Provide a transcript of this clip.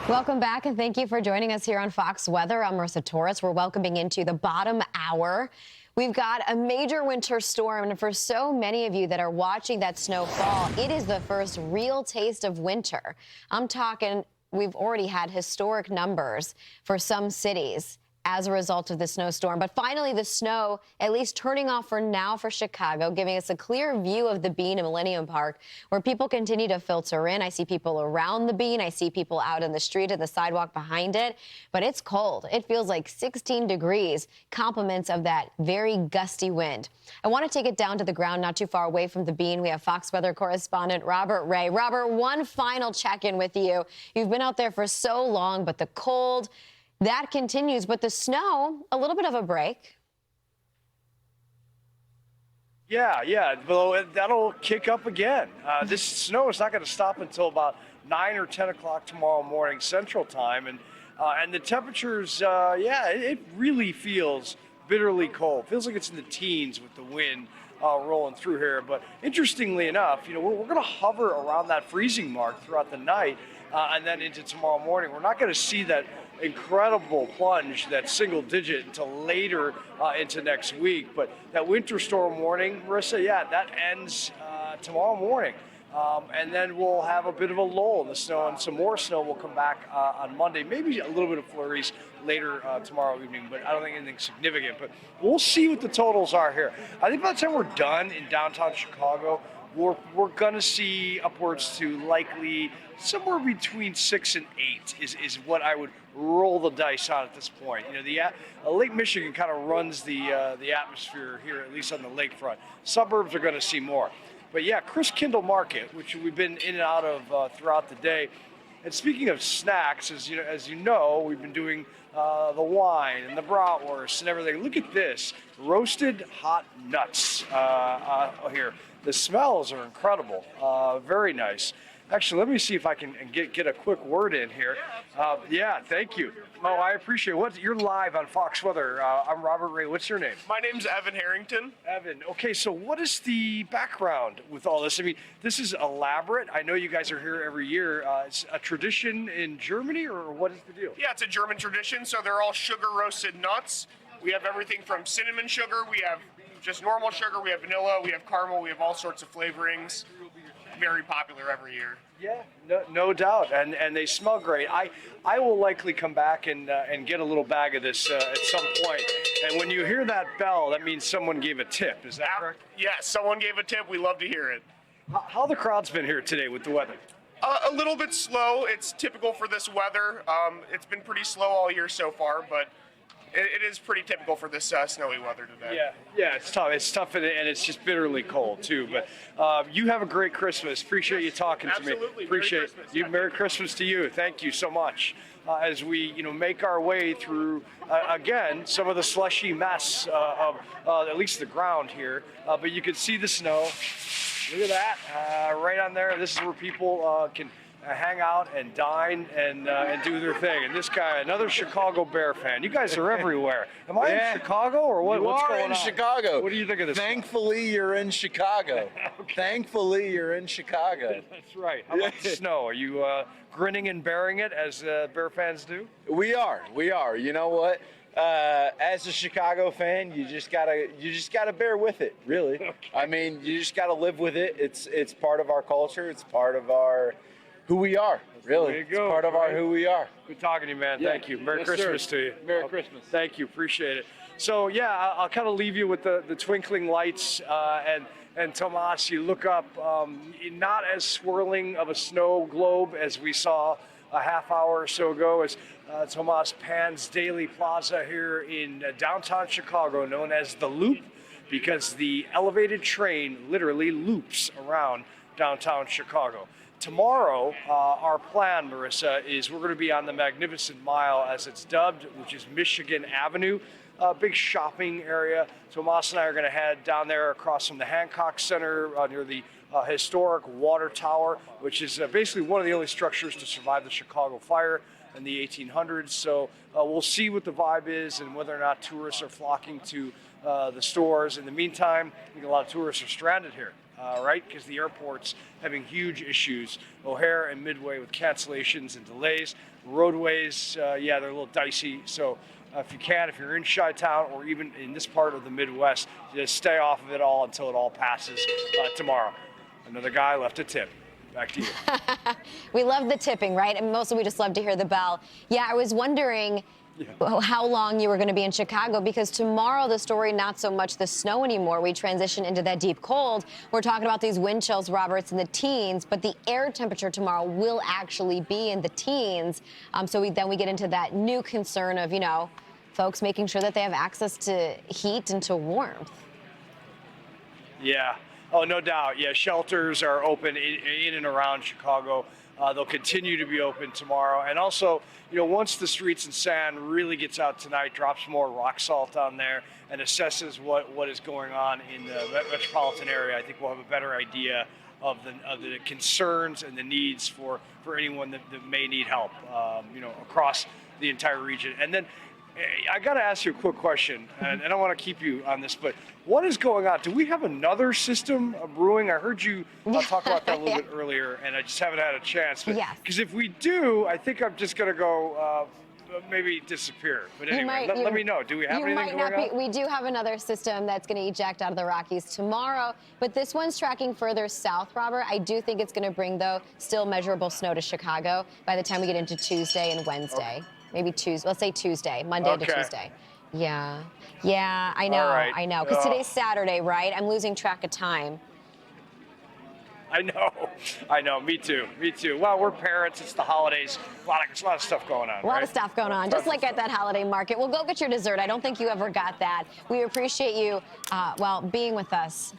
Welcome back, and thank you for joining us here on Fox Weather. I'm Marissa Torres. We're welcoming into the bottom hour. We've got a major winter storm, and for so many of you that are watching that snow fall, it is the first real taste of winter. I'm talking, we've already had historic numbers for some cities as a result of the snowstorm. But finally, the snow at least turning off for now for Chicago, giving us a clear view of the Bean in Millennium Park, where people continue to filter in. I see people around the Bean. I see people out in the street and the sidewalk behind it. But it's cold. It feels like 16 degrees, compliments of that very gusty wind. I want to take it down to the ground, not too far away from the Bean. We have Fox Weather correspondent Robert Ray. Robert, one final check-in with you. You've been out there for so long, but the cold, that continues, but the snow, a little bit of a break. Yeah, well, that'll kick up again. This snow is not going to stop until about 9 or 10 o'clock tomorrow morning Central Time, and the temperatures, it really feels bitterly cold. Feels like it's in the teens with the wind rolling through here. But interestingly enough, we're going to hover around that freezing mark throughout the night, and then into tomorrow morning. We're not going to see that incredible plunge, that single digit, until later into next week. But that winter storm warning, Marissa, that ends tomorrow morning. And then we'll have a bit of a lull in the snow, and some more snow will come back on Monday. Maybe a little bit of flurries later tomorrow evening, but I don't think anything significant. But we'll see what the totals are here. I think by the time we're done in downtown Chicago, we're going to see upwards to likely somewhere between 6 and 8 is what I would roll the dice on at this point. Lake Michigan kind of runs the atmosphere here, at least on the lakefront. Suburbs are going to see more. But Chris Kindle Market, which we've been in and out of throughout the day. And speaking of snacks, as you know, we've been doing the wine and the bratwurst and everything. Look at this, roasted hot nuts here. The smells are incredible, very nice. Actually, let me see if I can get a quick word in here. Thank you. Oh, I appreciate it. You're live on Fox Weather. I'm Robert Ray. What's your name? My name's Evan Harrington. Evan. Okay, so what is the background with all this? I mean, this is elaborate. I know you guys are here every year. It's a tradition in Germany, or what is the deal? Yeah, it's a German tradition, so they're all sugar-roasted nuts. We have everything from cinnamon sugar, we have just normal sugar, we have vanilla, we have caramel, we have all sorts of flavorings. Very popular every year. Yeah, no doubt, and they smell great. I will likely come back and get a little bag of this at some point. And when you hear that bell, that means someone gave a tip. Is that correct? Yes, someone gave a tip. We love to hear it. How the crowd's been here today with the weather? A little bit slow. It's typical for this weather. It's been pretty slow all year so far, but it is pretty typical for this snowy weather today. Yeah, it's tough. It's tough, and it's just bitterly cold too. But you have a great Christmas. Appreciate you talking to me. Absolutely. Appreciate you. Merry Christmas to you. Thank you so much. As we make our way through again some of the slushy mess of at least the ground here, but you can see the snow. Look at that right on there. This is where people can hang out and dine and do their thing. And this guy, another Chicago Bear fan. You guys are everywhere. Am I in Chicago or what? What's going on? You are in Chicago. What do you think of this? Thankfully, you're in Chicago. Okay. Thankfully, you're in Chicago. That's right. How about the snow? Are you grinning and bearing it as Bear fans do? We are. You know what? As a Chicago fan, you just gotta bear with it. Really. Okay. I mean, you just gotta live with it. It's part of our culture. It's part of our who we are. Really, it's part of our who we are. Good talking to you, man. Yeah. Thank you. Merry Yes, Christmas sir. to you. Merry Christmas. Thank you. Appreciate it. So I'll kind of leave you with the twinkling lights and Tomas. You look up, not as swirling of a snow globe as we saw a half hour or so ago, as Tomas pans Daily Plaza here in downtown Chicago, known as the Loop, because the elevated train literally loops around downtown Chicago. Tomorrow, our plan, Marissa, is we're going to be on the Magnificent Mile, as it's dubbed, which is Michigan Avenue, a big shopping area. Tomas and I are going to head down there across from the Hancock Center near the historic water tower, which is basically one of the only structures to survive the Chicago fire in the 1800s. So we'll see what the vibe is and whether or not tourists are flocking to the stores. In the meantime, I think a lot of tourists are stranded here. right? Because the airport's having huge issues. O'Hare and Midway with cancellations and delays. Roadways, yeah, they're a little dicey. So if you can, if you're in Chi-Town or even in this part of the Midwest, just stay off of it all until it all passes tomorrow. Another guy left a tip. Back to you. We love the tipping, right? And mostly we just love to hear the bell. Yeah, I was wondering how long you were going to be in Chicago, because tomorrow the story, not so much the snow anymore. We transition into that deep cold. We're talking about these wind chills, Roberts, in the teens, but the air temperature tomorrow will actually be in the teens. So then we get into that new concern of, folks making sure that they have access to heat and to warmth. Yeah. Oh, no doubt. Yeah, shelters are open in and around Chicago. They'll continue to be open tomorrow. And also, once the streets and sand really gets out tonight, drops more rock salt on there, and assesses what is going on in the metropolitan area, I think we'll have a better idea of the concerns and the needs for anyone that may need help, across the entire region. And then I got to ask you a quick question, and I don't want to keep you on this, but what is going on? Do we have another system brewing? I heard you talk about that a little bit earlier, and I just haven't had a chance. Yes. Because if we do, I think I'm just going to go maybe disappear. But anyway, let me know. Do we have anything going on? We do have another system that's going to eject out of the Rockies tomorrow, but this one's tracking further south, Robert. I do think it's going to bring, though, still measurable snow to Chicago by the time we get into Tuesday and Wednesday. Okay. Maybe Tuesday. Let's say Tuesday, Monday to Tuesday. Yeah, I know, right. I know. Because today's Saturday, right? I'm losing track of time. I know. Me too. Well, we're parents. It's the holidays. A lot of stuff going on. A lot of stuff going on, just like at that holiday market. Well, go get your dessert. I don't think you ever got that. We appreciate you, being with us